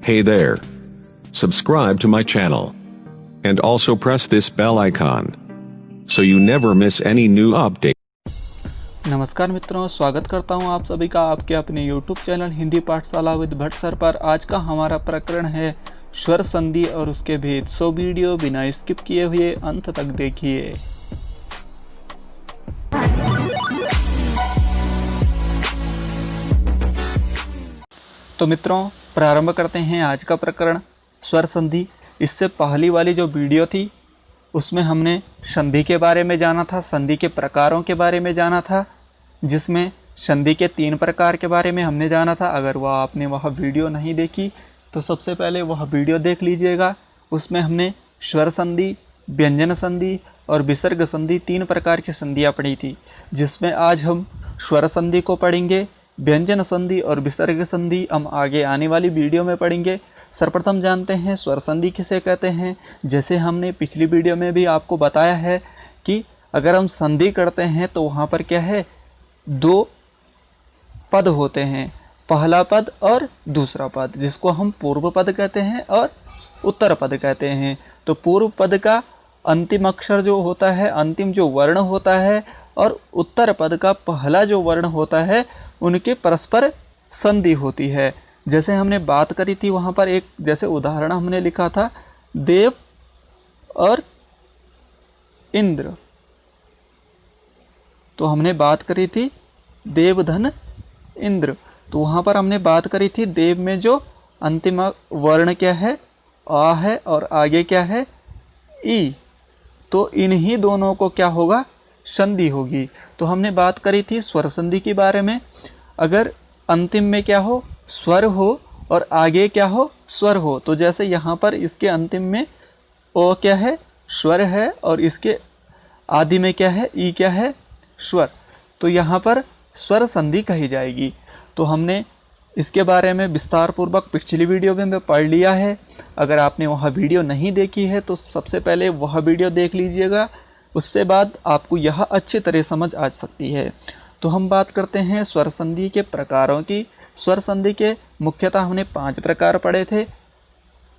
Hey there. Subscribe to my channel. And also press this bell icon. So you never miss any new update. नमस्कार मित्रों, स्वागत करता हूं आप सभी का आपके अपने YouTube चैनल हिंदी पाठशाला विद भट्ट सर पर। आज का हमारा प्रकरण है स्वर संधि और उसके भेद। सो वीडियो बिना स्किप किए हुए अंत तक देखिए। तो मित्रों, प्रारंभ करते हैं आज का प्रकरण स्वर संधि। इससे पहली वाली जो वीडियो थी उसमें हमने संधि के बारे में जाना था, संधि के प्रकारों के बारे में जाना था, जिसमें संधि के 3 प्रकार के बारे में हमने जाना था। अगर वह आपने वह वीडियो नहीं देखी तो सबसे पहले वह वीडियो देख लीजिएगा। उसमें हमने स्वर संधि, व्यंजन संधि और विसर्ग संधि 3 प्रकार की संधियाँ पढ़ी थी, जिसमें आज हम स्वर संधि को पढ़ेंगे, व्यंजन संधि और विसर्ग संधि हम आगे आने वाली वीडियो में पढ़ेंगे। सर्वप्रथम जानते हैं स्वर संधि किसे कहते हैं। जैसे हमने पिछली वीडियो में भी आपको बताया है कि अगर हम संधि करते हैं तो वहाँ पर क्या है, 2 पद होते हैं, पहला पद और दूसरा पद, जिसको हम पूर्व पद कहते हैं और उत्तर पद कहते हैं। तो पूर्व पद का अंतिम अक्षर जो होता है, अंतिम जो वर्ण होता है, और उत्तर पद का पहला जो वर्ण होता है, उनके परस्पर संधि होती है। जैसे हमने बात करी थी वहाँ पर एक जैसे उदाहरण हमने लिखा था, देव और इंद्र। तो हमने बात करी थी देव धन इंद्र। तो वहाँ पर हमने बात करी थी देव में जो अंतिम वर्ण क्या है, आ है, और आगे क्या है, ई। तो इन्हीं दोनों को क्या होगा, संधि होगी। तो हमने बात करी थी स्वर संधि के बारे में। अगर अंतिम में क्या हो, स्वर हो, और आगे क्या हो, स्वर हो। तो जैसे यहाँ पर इसके अंतिम में ओ क्या है, स्वर है, और इसके आदि में क्या है, ई क्या है, स्वर। तो यहाँ पर स्वर संधि कही जाएगी। तो हमने इसके बारे में विस्तार पूर्वक पिछली वीडियो में पढ़ लिया है। अगर आपने वह वीडियो नहीं देखी है तो सबसे पहले वह वीडियो देख लीजिएगा, उससे बाद आपको यह अच्छी तरह समझ आ सकती है। तो हम बात करते हैं स्वर संधि के प्रकारों की। स्वर संधि के मुख्यतः हमने 5 प्रकार पढ़े थे,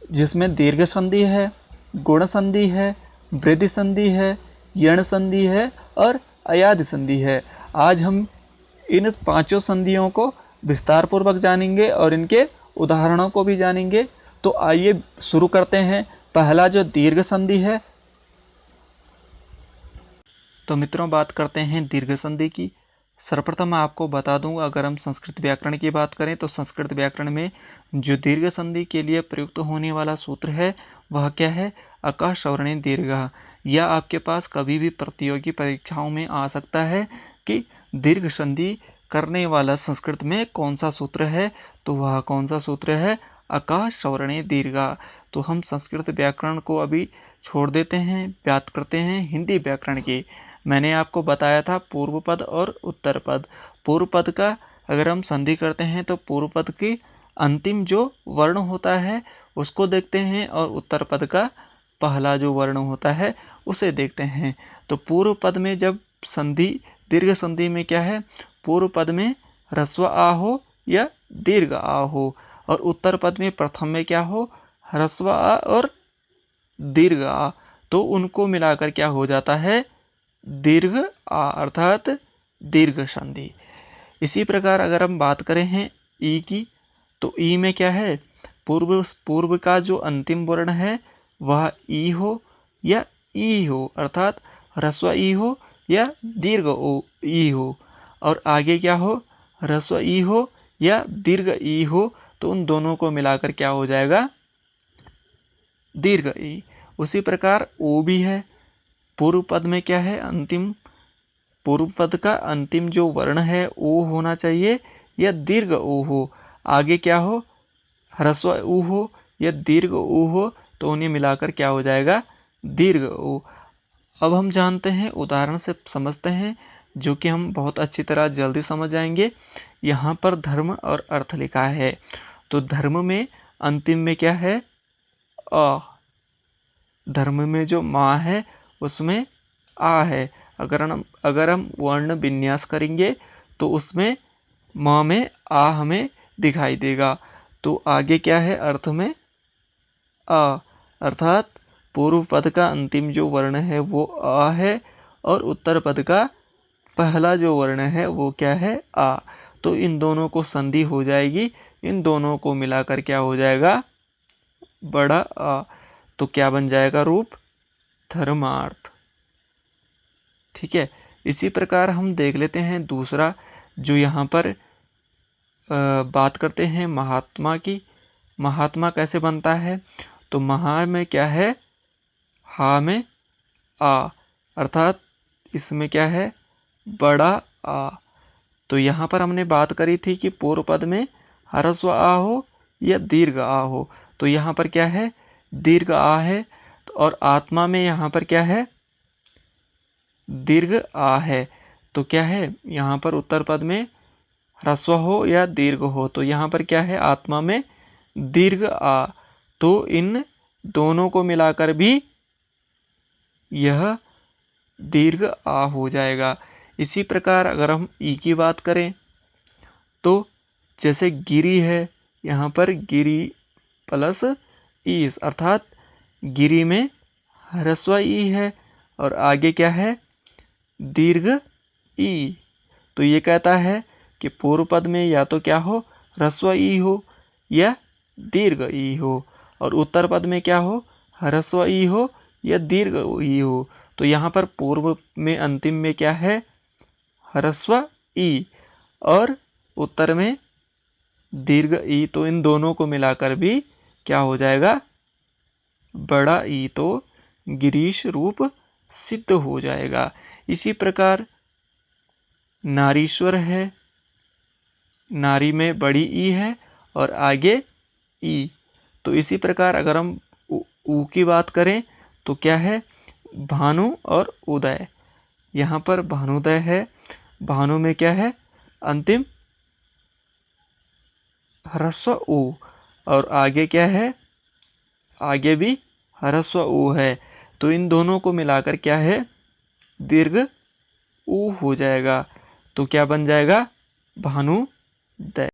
जिसमें दीर्घ संधि है, गुण संधि है, वृद्धि संधि है, यण संधि है और अयादि संधि है। आज हम इन 5 संधियों को विस्तार पूर्वक जानेंगे और इनके उदाहरणों को भी जानेंगे। तो आइए शुरू करते हैं। पहला जो दीर्घ संधि है, तो मित्रों बात करते हैं दीर्घ संधि की। सर्वप्रथम आपको बता दूं, अगर हम संस्कृत व्याकरण की बात करें तो संस्कृत व्याकरण में जो दीर्घ संधि के लिए प्रयुक्त होने वाला सूत्र है वह क्या है, अकः सवर्णे दीर्घः। यह आपके पास कभी भी प्रतियोगी परीक्षाओं में आ सकता है कि दीर्घ संधि करने वाला संस्कृत में कौन सा सूत्र है। तो वह कौन सा सूत्र है, अकः सवर्णे दीर्घः। तो हम संस्कृत व्याकरण को अभी छोड़ देते हैं, बात करते हैं हिंदी व्याकरण की। मैंने आपको बताया था पूर्व पद और उत्तर पद। पूर्व पद का अगर हम संधि करते हैं तो पूर्व पद की अंतिम जो वर्ण होता है उसको देखते हैं, और उत्तर पद का पहला जो वर्ण होता है उसे देखते हैं। तो पूर्व पद में जब संधि, दीर्घ संधि में क्या है, पूर्व पद में ह्रस्व आ हो या दीर्घ आ हो, और उत्तर पद में प्रथम में क्या हो, ह्रस्व आ और दीर्घ आ। तो उनको मिलाकर क्या हो जाता है, दीर्घ आ, अर्थात दीर्घ संधि। इसी प्रकार अगर हम बात करें हैं ई की, तो ई में क्या है, पूर्व का जो अंतिम वर्ण है वह ई हो या ई हो, अर्थात ह्रस्व ई हो या दीर्घ ई हो, और आगे क्या हो, ह्रस्व ई हो या दीर्घ ई हो। तो उन दोनों को मिलाकर क्या हो जाएगा, दीर्घ ई। उसी प्रकार ओ भी है। पूर्व पद में क्या है, अंतिम, पूर्व पद का अंतिम जो वर्ण है ओ होना चाहिए या दीर्घ ओ हो, आगे क्या हो, ह्रस्व ऊ हो या दीर्घ ऊ हो। तो उन्हें मिलाकर क्या हो जाएगा, दीर्घ ऊ। अब हम जानते हैं, उदाहरण से समझते हैं, जो कि हम बहुत अच्छी तरह जल्दी समझ जाएंगे। यहाँ पर धर्म और अर्थ लिखा है। तो धर्म में अंतिम में क्या है, अ। धर्म में जो माँ है उसमें आ है। अगर हम वर्ण विन्यास करेंगे तो उसमें माँ में आ हमें दिखाई देगा। तो आगे क्या है अर्थ में आ, अर्थात पूर्व पद का अंतिम जो वर्ण है वो आ है और उत्तर पद का पहला जो वर्ण है वो क्या है आ। तो इन दोनों को संधि हो जाएगी, इन दोनों को मिलाकर क्या हो जाएगा बड़ा आ। तो क्या बन जाएगा रूप धर्मार्थ। ठीक है, इसी प्रकार हम देख लेते हैं दूसरा जो यहाँ पर बात करते हैं महात्मा की। महात्मा कैसे बनता है, तो महा में क्या है हा में आ, अर्थात इसमें क्या है बड़ा आ। तो यहाँ पर हमने बात करी थी कि पूर्व पद में ह्रस्व आ हो या दीर्घ आ हो, तो यहाँ पर क्या है दीर्घ आ है और आत्मा में यहाँ पर क्या है दीर्घ आ है। तो क्या है यहाँ पर उत्तर पद में ह्रस्व हो या दीर्घ हो, तो यहाँ पर क्या है आत्मा में दीर्घ आ। तो इन दोनों को मिलाकर भी यह दीर्घ आ हो जाएगा। इसी प्रकार अगर हम ई की बात करें तो जैसे गिरी है, यहाँ पर गिरी प्लस ईस, अर्थात गिरी में ह्रस्व ई है और आगे क्या है दीर्घ ई। तो ये कहता है कि पूर्व पद में या तो क्या हो ह्रस्व ई हो या दीर्घ ई हो, और उत्तर पद में क्या हो ह्रस्व ई हो या दीर्घ ई हो। तो यहाँ पर पूर्व में अंतिम में क्या है ह्रस्व ई और उत्तर में दीर्घ ई, तो इन दोनों को मिलाकर भी क्या हो जाएगा बड़ा ई। तो गिरीश रूप सिद्ध हो जाएगा। इसी प्रकार नारीश्वर है, नारी में बड़ी ई है और आगे ई। तो इसी प्रकार अगर हम ऊ की बात करें तो क्या है भानु और उदय। यहाँ पर भानुदय है, भानु में क्या है अंतिम ह्रस्व ऊ और आगे क्या है आगे भी ह्रस्व ऊ है। तो इन दोनों को मिलाकर क्या है दीर्घ ऊ हो जाएगा। तो क्या बन जाएगा भानुदय।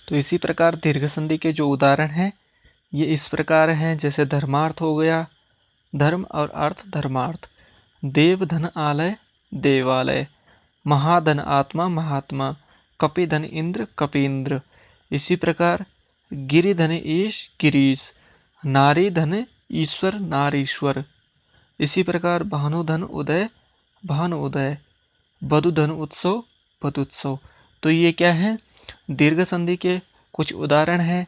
तो इसी प्रकार दीर्घ संधि के जो उदाहरण हैं ये इस प्रकार हैं, जैसे धर्मार्थ हो गया धर्म और अर्थ धर्मार्थ, देव धन आलय देवालय, महाधन आत्मा महात्मा, कपि धन इंद्र कपींद्र। इसी प्रकार गिरिधन ईश गिरीश, नारी धन ईश्वर नारीश्वर। इसी प्रकार भानुधन उदय भानु उदय, वधुधन उत्सव वधुत्सव। तो ये क्या है दीर्घ संधि के कुछ उदाहरण हैं।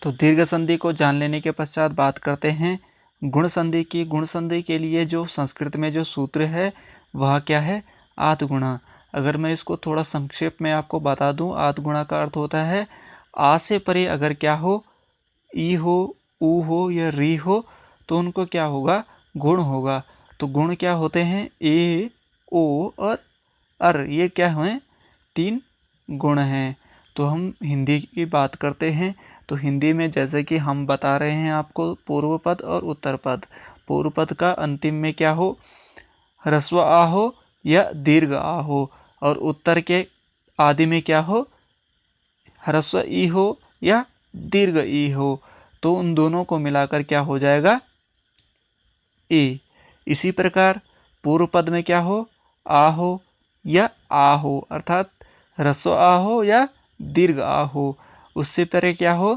तो दीर्घ संधि को जान लेने के पश्चात बात करते हैं गुण संधि की। गुण संधि के लिए जो संस्कृत में जो सूत्र है वह क्या है आद गुणा। अगर मैं इसको थोड़ा संक्षेप में आपको बता दूं, आद गुणा का अर्थ होता है आ से परे अगर क्या हो ई हो ऊ हो या री हो तो उनको क्या होगा गुण होगा। तो गुण क्या होते हैं ए ओ और अर, ये क्या हुए 3 गुण हैं। तो हम हिंदी की बात करते हैं तो हिंदी में जैसे कि हम बता रहे हैं आपको पूर्व पद और उत्तर पद। पूर्व पद का अंतिम में क्या हो ह्रस्व आ हो या दीर्घ आ हो, और उत्तर के आदि में क्या हो ह्रस्व ई हो या दीर्घ ई हो। तो उन दोनों को मिलाकर क्या हो जाएगा ए। इसी प्रकार पूर्व पद में क्या हो आ हो या आ हो, अर्थात ह्रस्व आ हो या दीर्घ आ हो। उससे परे क्या हो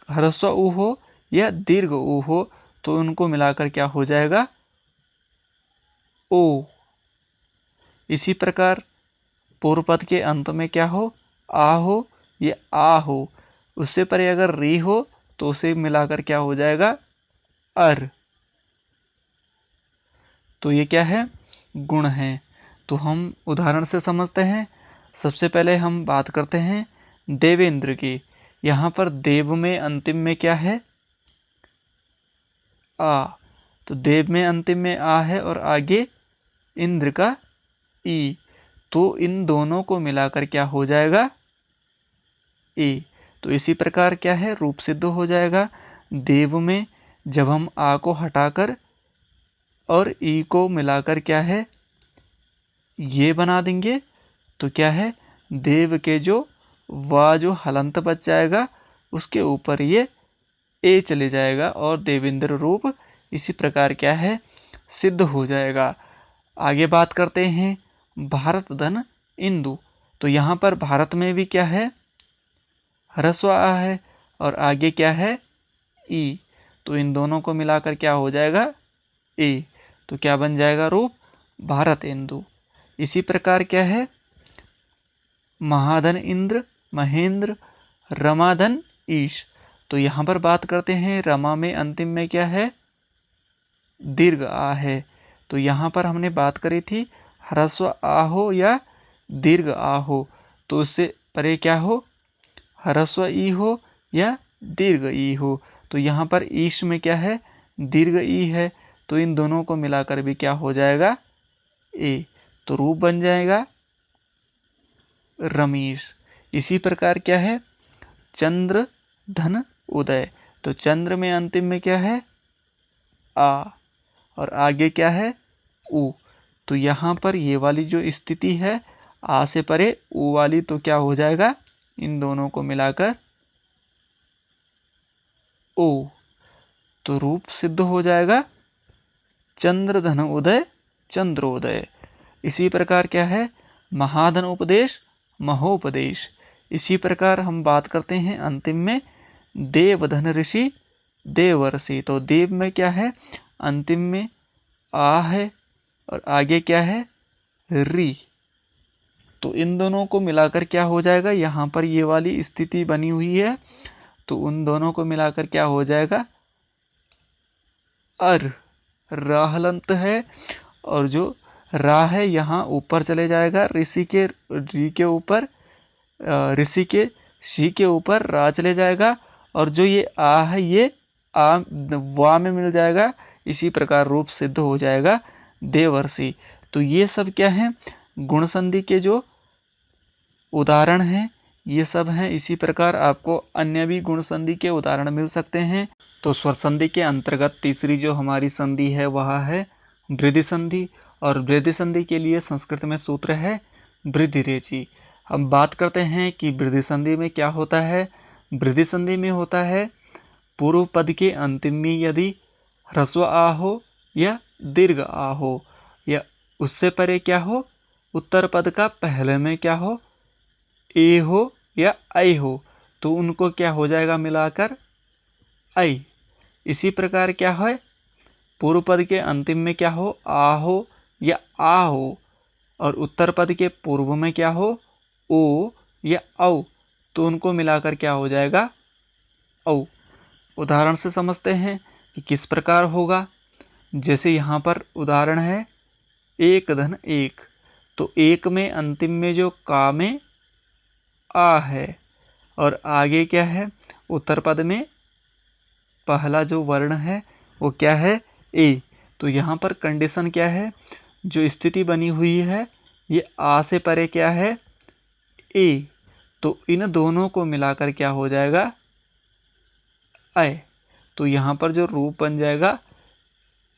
ह्रस्व ऊ हो या दीर्घ ऊ हो, तो उनको मिलाकर क्या हो जाएगा ओ। इसी प्रकार पूर्व पद के अंत में क्या हो आ हो या आ हो, उससे परे अगर री हो तो उसे मिलाकर क्या हो जाएगा अर। तो ये क्या है गुण हैं। तो हम उदाहरण से समझते हैं। सबसे पहले हम बात करते हैं देवेंद्र की। यहाँ पर देव में अंतिम में क्या है आ, तो देव में अंतिम में आ है और आगे इंद्र का ई। तो इन दोनों को मिलाकर क्या हो जाएगा ए। तो इसी प्रकार क्या है रूप सिद्ध हो जाएगा। देव में जब हम आ को हटाकर और ई को मिलाकर क्या है ये बना देंगे तो क्या है देव के जो वा जो हलंत बच जाएगा उसके ऊपर ये ए चले जाएगा और देवेंद्र रूप इसी प्रकार क्या है सिद्ध हो जाएगा। आगे बात करते हैं भारत धन इंदु। तो यहाँ पर भारत में भी क्या है ह्रस्व आ है और आगे क्या है ई। तो इन दोनों को मिलाकर क्या हो जाएगा ए। तो क्या बन जाएगा रूप भारत इंदु। इसी प्रकार क्या है महाधन इंद्र महेंद्र रमाधन ईश। तो यहाँ पर बात करते हैं रमा में अंतिम में क्या है दीर्घ आ है। तो यहाँ पर हमने बात करी थी ह्रस्व आ हो या दीर्घ आ हो, तो उससे परे क्या हो ह्रस्व ई हो या दीर्घ ई हो। तो यहाँ पर ईश में क्या है दीर्घ ई है। तो इन दोनों को मिलाकर भी क्या हो जाएगा ए। तो रूप बन जाएगा रमेश। इसी प्रकार क्या है चंद्र धन उदय। तो चंद्र में अंतिम में क्या है आ और आगे क्या है उ। तो यहाँ पर ये वाली जो स्थिति है आ से परे उ वाली, तो क्या हो जाएगा इन दोनों को मिलाकर ओ। तो रूप सिद्ध हो जाएगा चंद्र धन उदय चंद्रोदय। इसी प्रकार क्या है महाधन उपदेश महोपदेश। इसी प्रकार हम बात करते हैं अंतिम में देवधन ऋषि देवर्षि। तो देव में क्या है अंतिम में आ है और आगे क्या है री। तो इन दोनों को मिलाकर क्या हो जाएगा यहाँ पर ये वाली स्थिति बनी हुई है। तो उन दोनों को मिलाकर क्या हो जाएगा अर। राहलंत है और जो रा है यहाँ ऊपर चले जाएगा ऋषि के री के ऊपर, ऋषि के शी के ऊपर रा चले जाएगा और जो ये आ है ये आ वा में मिल जाएगा। इसी प्रकार रूप सिद्ध हो जाएगा देवर्षि। तो ये सब क्या है गुण संधि के जो उदाहरण हैं ये सब हैं। इसी प्रकार आपको अन्य भी गुण संधि के उदाहरण मिल सकते हैं। तो स्वर संधि के अंतर्गत तीसरी जो हमारी संधि है वह है वृद्धि संधि, और वृद्धि संधि के लिए संस्कृत में सूत्र है वृद्धि रेचि। हम बात करते हैं कि वृद्धि संधि में क्या होता है। वृद्धि संधि में होता है पूर्व पद के अंतिम में यदि ह्रस्व आ हो या दीर्घ आ हो या उससे परे क्या हो उत्तर पद का पहले में क्या हो ए हो या ऐ हो, तो उनको क्या हो जाएगा मिलाकर ऐ। इसी प्रकार क्या है पूर्व पद के अंतिम में क्या हो आ हो या आ हो और उत्तर पद के पूर्व में क्या हो ओ या औ, तो उनको मिलाकर क्या हो जाएगा औ। उदाहरण से समझते हैं कि किस प्रकार होगा। जैसे यहाँ पर उदाहरण है एक धन एक। तो एक में अंतिम में जो का में आ है और आगे क्या है उत्तर पद में पहला जो वर्ण है वो क्या है ए। तो यहाँ पर कंडीशन क्या है जो स्थिति बनी हुई है ये आ से परे क्या है ए। तो इन दोनों को मिलाकर क्या हो जाएगा ऐ। तो यहाँ पर जो रूप बन जाएगा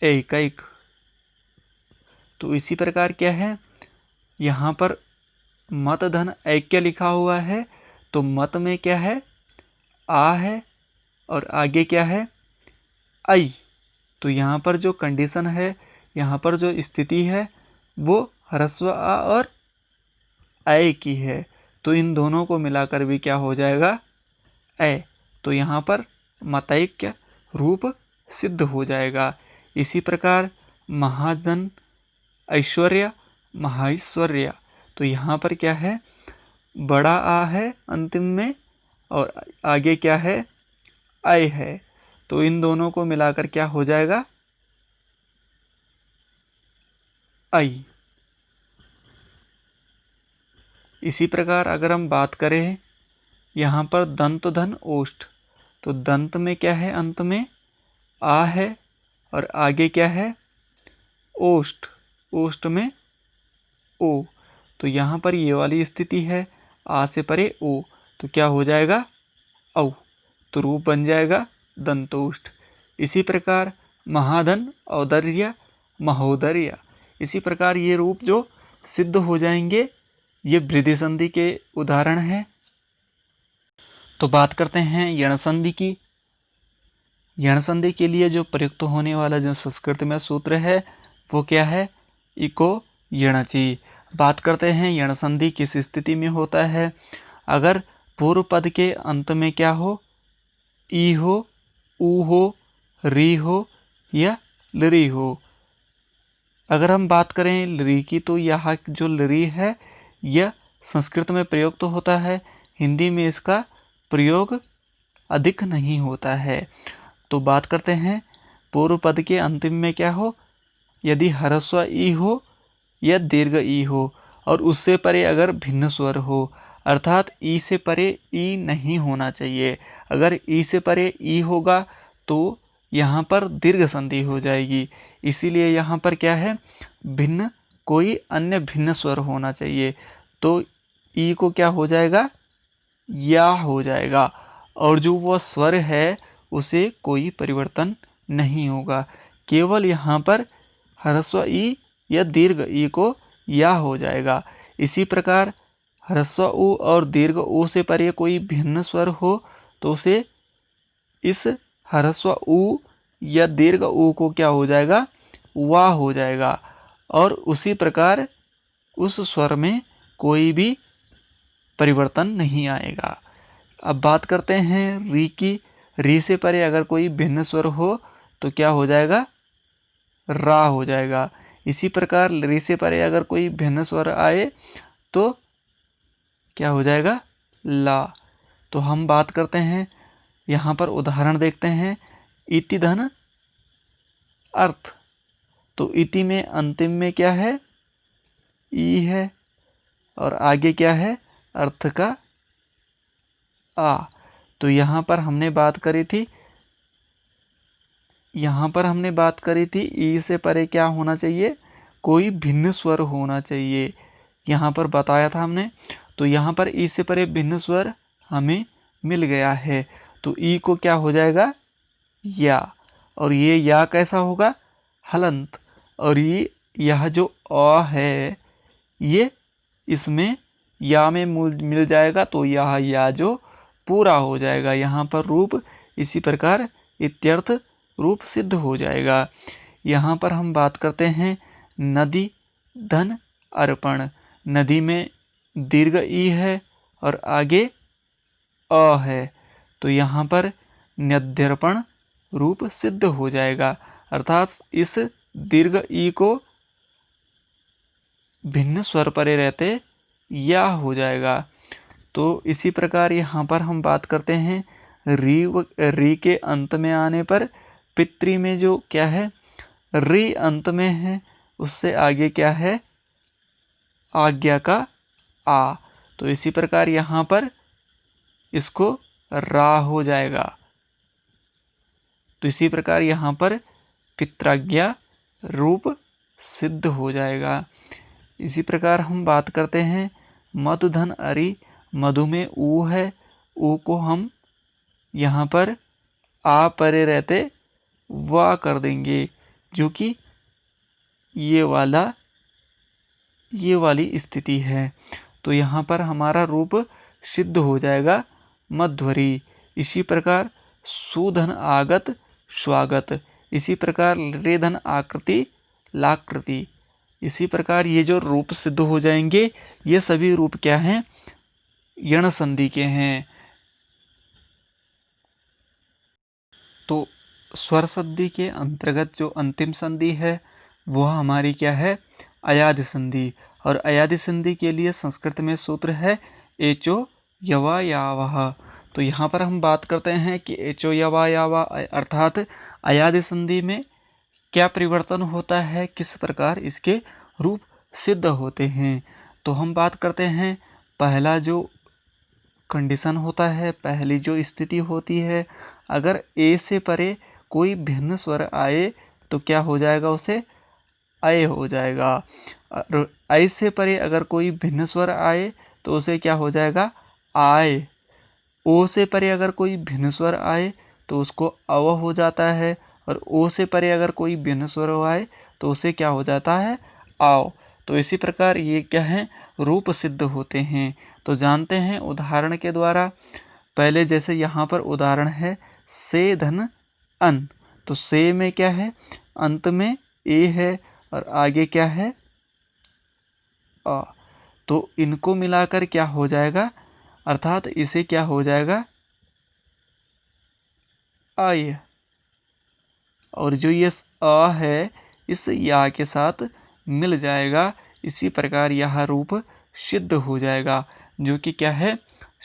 एकैक। तो इसी प्रकार क्या है यहाँ पर मत धन ऐक्य लिखा हुआ है। तो मत में क्या है आ है और आगे क्या है ऐ। तो यहाँ पर जो कंडीशन है यहाँ पर जो स्थिति है वो ह्रस्व आ और ऐ की है। तो इन दोनों को मिलाकर भी क्या हो जाएगा ऐ। तो यहाँ पर मतैक्य रूप सिद्ध हो जाएगा। इसी प्रकार महाधन ऐश्वर्य महाऐश्वर्य। तो यहाँ पर क्या है बड़ा आ है अंतिम में और आगे क्या है ऐ है। तो इन दोनों को मिलाकर क्या हो जाएगा ऐ। इसी प्रकार अगर हम बात करें यहाँ पर दंत धन ओष्ठ। तो दंत में क्या है अंत में आ है और आगे क्या है ओष्ठ। ओष्ठ में ओ। तो यहाँ पर ये वाली स्थिति है आ से परे ओ, तो क्या हो जाएगा औ। तो रूप बन जाएगा दंतोष्ठ। इसी प्रकार महाधन औदर्य महोदर्य। इसी प्रकार ये रूप जो सिद्ध हो जाएंगे ये वृद्धि संधि के उदाहरण हैं। तो बात करते हैं यण संधि की। यण संधि के लिए जो प्रयुक्त होने वाला जो संस्कृत में सूत्र है वो क्या है? इको यणचि। बात करते हैं यण संधि किस स्थिति में होता है? अगर पूर्व पद के अंत में क्या हो? ई हो, ऊ हो, री हो या लरी हो। अगर हम बात करें लरी की तो यहाँ जो लरी है यह संस्कृत में प्रयुक्त होता है, हिंदी में इसका प्रयोग अधिक नहीं होता है। तो बात करते हैं पूर्व पद के अंतिम में क्या हो? यदि ह्रस्व ई हो या दीर्घ ई हो और उससे परे अगर भिन्न स्वर हो, अर्थात ई से परे ई नहीं होना चाहिए। अगर ई से परे ई होगा तो यहाँ पर दीर्घ संधि हो जाएगी। इसीलिए यहाँ पर क्या है? भिन्न कोई अन्य भिन्न स्वर होना चाहिए। तो ई को क्या हो जाएगा? या हो जाएगा। और जो वह स्वर है उसे कोई परिवर्तन नहीं होगा। केवल यहाँ पर ह्रस्व ई या दीर्घ ई को या हो जाएगा। इसी प्रकार ह्रस्व उ और दीर्घ उ से परे कोई भिन्न स्वर हो तो उसे इस ह्रस्व उ या दीर्घ उ को क्या हो जाएगा? वा हो जाएगा। और उसी प्रकार उस स्वर में कोई भी परिवर्तन नहीं आएगा। अब बात करते हैं री की। री से परे अगर कोई भिन्न स्वर हो तो क्या हो जाएगा? रा हो जाएगा। इसी प्रकार री से परे अगर कोई भिन्न स्वर आए तो क्या हो जाएगा? ला। तो हम बात करते हैं, यहाँ पर उदाहरण देखते हैं। इति धन अर्थ। तो इति में अंतिम में क्या है? ई है और आगे क्या है? अर्थ का आ। तो यहाँ पर हमने बात करी थी, ई से परे क्या होना चाहिए? कोई भिन्न स्वर होना चाहिए। यहाँ पर बताया था हमने। तो यहाँ पर ई से परे भिन्न स्वर हमें मिल गया है। तो ई को क्या हो जाएगा? या। और ये या कैसा होगा? हलंत। और ये यह जो अ है ये इसमें या में मिल जाएगा तो यह या जो पूरा हो जाएगा। यहाँ पर रूप इसी प्रकार इत्यर्थ रूप सिद्ध हो जाएगा। यहाँ पर हम बात करते हैं नदी धन अर्पण। नदी में दीर्घ ई है और आगे अ है तो यहाँ पर नद्यर्पण रूप सिद्ध हो जाएगा। अर्थात इस दीर्घ ई को भिन्न स्वर परे रहते या हो जाएगा। तो इसी प्रकार यहाँ पर हम बात करते हैं री के अंत में आने पर पितृ में जो क्या है? री अंत में है, उससे आगे क्या है? आज्ञा का आ। तो इसी प्रकार यहाँ पर इसको रा हो जाएगा। तो इसी प्रकार यहाँ पर पित्राज्ञा रूप सिद्ध हो जाएगा। इसी प्रकार हम बात करते हैं मधु धन अरि। मधु में ऊ है, ऊ को हम यहाँ पर आ परे रहते वा कर देंगे, जो कि ये वाली स्थिति है। तो यहाँ पर हमारा रूप सिद्ध हो जाएगा मध्वरी। इसी प्रकार सुधन आगत स्वागत। इसी प्रकार रेधन आकृति लाकृति। इसी प्रकार ये जो रूप सिद्ध हो जाएंगे ये सभी रूप क्या हैं? यण संधि के हैं। तो स्वर संधि के अंतर्गत जो अंतिम संधि है वह हमारी क्या है? अयादि संधि। और अयादि संधि के लिए संस्कृत में सूत्र है एचो यवा यावः। तो यहाँ पर हम बात करते हैं कि एचो यवा यावा अर्थात अयादि संधि में क्या परिवर्तन होता है, किस प्रकार इसके रूप सिद्ध होते हैं। तो हम बात करते हैं पहला जो कंडीशन होता है, पहली जो स्थिति होती है, अगर ए से परे कोई भिन्न स्वर आए तो क्या हो जाएगा? उसे अय हो जाएगा। अय से परे अगर कोई भिन्न स्वर आए तो उसे क्या हो जाएगा? आय। ओ से परे अगर कोई भिन्न स्वर आए तो उसको अव हो जाता है। और ओ से परे अगर कोई भिन्न स्वर आए तो उसे क्या हो जाता है? आओ। तो इसी प्रकार ये क्या है? रूप सिद्ध होते हैं। तो जानते हैं उदाहरण के द्वारा। पहले जैसे यहाँ पर उदाहरण है से धन अन, तो से में क्या है, अंत में ए है और आगे क्या है अ, तो इनको मिलाकर क्या हो जाएगा, अर्थात इसे क्या हो जाएगा आय, और जो ये अ है इस या के साथ मिल जाएगा। इसी प्रकार यह रूप सिद्ध हो जाएगा जो कि क्या है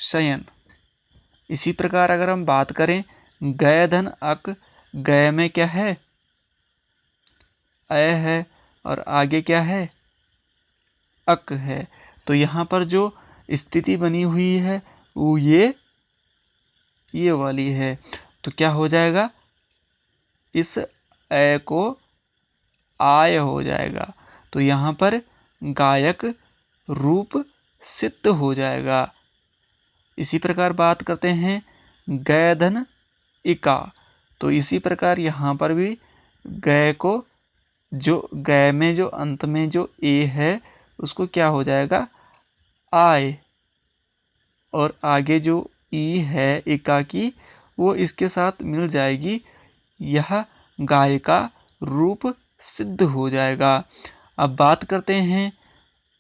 शयन। इसी प्रकार अगर हम बात करें गय धन अक, गय में क्या है अय है और आगे क्या है अक है, तो यहाँ पर जो स्थिति बनी हुई है वो ये वाली है। तो क्या हो जाएगा, इस अय को आय हो जाएगा, तो यहाँ पर गायक रूप सिद्ध हो जाएगा। इसी प्रकार बात करते हैं गय धन इका, तो इसी प्रकार यहाँ पर भी गय को, जो गय में जो अंत में जो ए है उसको क्या हो जाएगा आय, और आगे जो ई है इका की वो इसके साथ मिल जाएगी, यह गाय का रूप सिद्ध हो जाएगा। अब बात करते हैं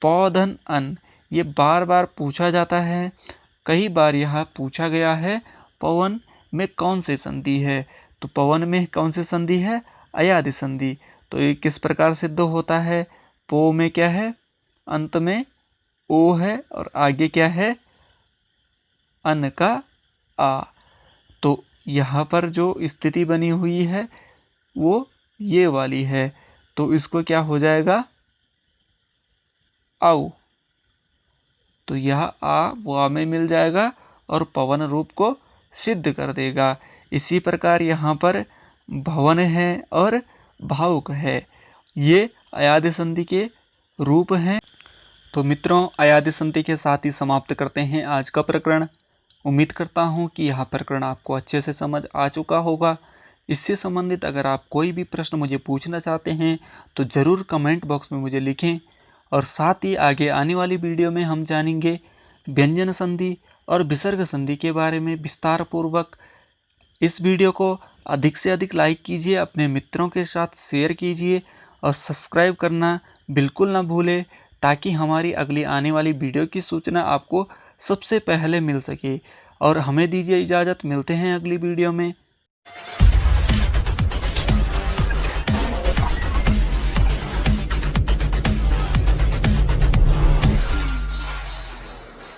पौधन अन, ये बार बार पूछा जाता है, कई बार यह पूछा गया है पवन में कौन सी संधि है, तो पवन में कौन सी संधि है अयादि संधि, तो ये किस प्रकार सिद्ध होता है, पो में क्या है अंत में ओ है और आगे क्या है अन का आ, तो यहाँ पर जो स्थिति बनी हुई है वो ये वाली है, तो इसको क्या हो जाएगा आओ, तो यह आ वा में मिल जाएगा और पवन रूप को सिद्ध कर देगा। इसी प्रकार यहाँ पर भवन है और भावुक है, ये अयादि संधि के रूप हैं। तो मित्रों, अयादि संधि के साथ ही समाप्त करते हैं आज का प्रकरण। उम्मीद करता हूँ कि यह प्रकरण आपको अच्छे से समझ आ चुका होगा। इससे संबंधित अगर आप कोई भी प्रश्न मुझे पूछना चाहते हैं तो ज़रूर कमेंट बॉक्स में मुझे लिखें, और साथ ही आगे आने वाली वीडियो में हम जानेंगे व्यंजन संधि और विसर्ग संधि के बारे में विस्तार पूर्वक। इस वीडियो को अधिक से अधिक लाइक कीजिए, अपने मित्रों के साथ शेयर कीजिए और सब्सक्राइब करना बिल्कुल ना भूलें, ताकि हमारी अगली आने वाली वीडियो की सूचना आपको सबसे पहले मिल सके। और हमें दीजिए इजाज़त, मिलते हैं अगली वीडियो में।